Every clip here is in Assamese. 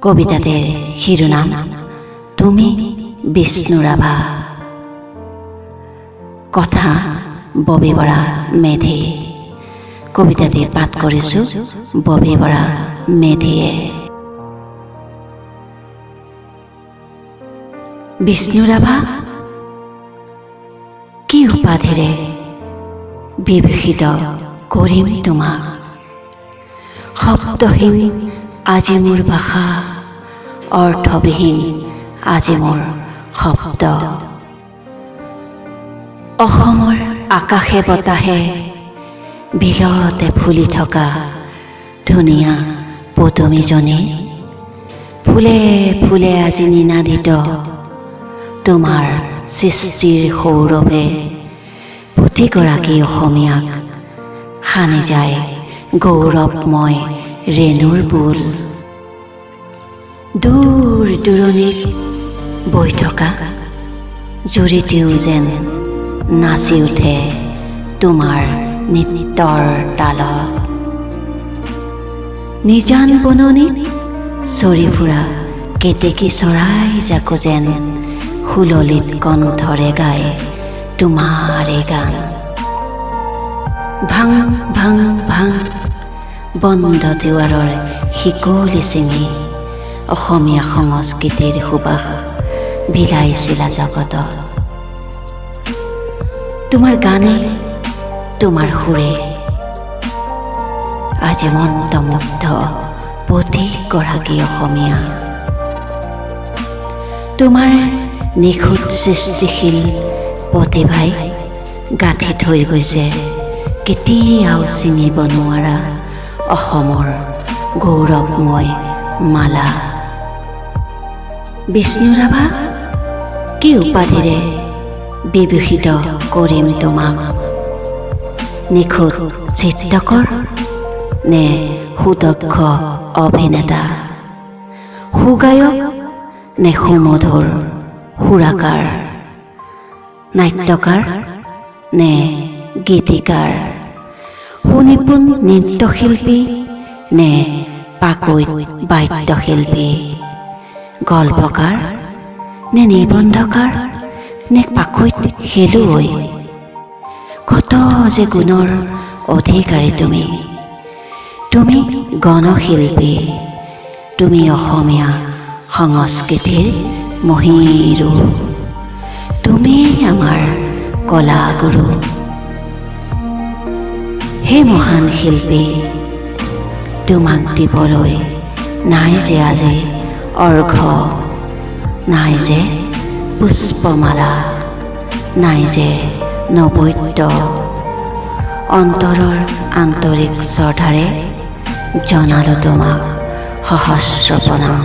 কবিতাটিৰ শিৰোনাম তুমি বিষ্ণু ৰাভা। কথা ববী বৰা মেধি। কবিতাটি পাঠ কৰিছোঁ ববী বৰা মেধিয়ে। বিষ্ণু ৰাভা কি উপাধিৰে বিভূষিত কৰিম তোমাক? শব্দহীন আজি মোৰ ভাষা, অৰ্থবিহীন আজি মোৰ শব্দ। অসমৰ আকাশে বতাহে বিলতে ফুলি থকা ধুনীয়া পদুমীজনী, ফুলে ফুলে আজি নিনাদিত তোমাৰ সৃষ্টিৰ সৌৰভে প্ৰতিগৰাকী অসমীয়াক সানি যায় গৌৰৱময় ৰেণুৰ বুল। দূৰ দূৰণিত বৈ থকা জুৰিতেও যেন নাচি উঠে তোমাৰ নৃত্যৰ তালত। নিজান বননিত চৰি ফুৰা কেতেকী চৰাই জাকো যেন সুললিত কণ্ঠৰে গায় তোমাৰে গান। ভাং ভাং ভাং বন্ধ দুৱাৰৰ শিকলি চিঙি অসমীয়া সংস্কৃতিৰ সুবাস বিলাইছিলা জগতত। তোমাৰ গানে তোমাৰ সুৰে আজি মন্ত্ৰমুগ্ধ প্ৰতিগৰাকী অসমীয়া। তোমাৰ নিখুঁত সৃষ্টিশীল প্ৰতিভাই গাঁঠি থৈ গৈছে কেতিয়াও ছিঙিব নোৱাৰা অসমৰ গৌৰৱময় মালা। বিষ্ণু ৰাভা কি উপাধিৰে বিভূষিত কৰিম তোমাক? নিখুঁত চিত্ৰকৰ নে সুদক্ষ অভিনেতা? সুগায়ক নে সুমধুৰ সুৰাকাৰ? নাট্যকাৰ নে গীতিকাৰ? সুনিপুণ নৃত্যশিল্পী নে পাকৈত বাদ্যশিল্পী? গল্পকাৰ নে নিবন্ধকাৰ নে পাকৈত খেলুৱৈ? কত যে গুণৰ অধিকাৰী তুমি। তুমি গণশিল্পী, তুমি অসমীয়া সংস্কৃতিৰ মহীৰু, তুমি আমাৰ কলাগুৰু। হে মহান শিল্পী, তোমাক দিবলৈ নাই যে আজি অৰ্ঘ্য, নাই যে পুষ্পমালা, নাই যে নৈবেদ্য। অন্তৰৰ আন্তৰিক শ্ৰদ্ধাৰে জনালো তোমাক সহস্ৰ প্ৰণাম।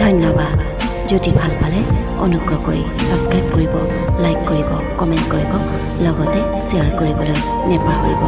ধন্যবাদ। যদি ভাল পালে অনুগ্ৰহ কৰি ছাবস্ক্ৰাইব কৰিব, লাইক কৰিব, কমেণ্ট কৰিব, লগতে শ্বেয়াৰ কৰিবলৈ নেপাহৰিব।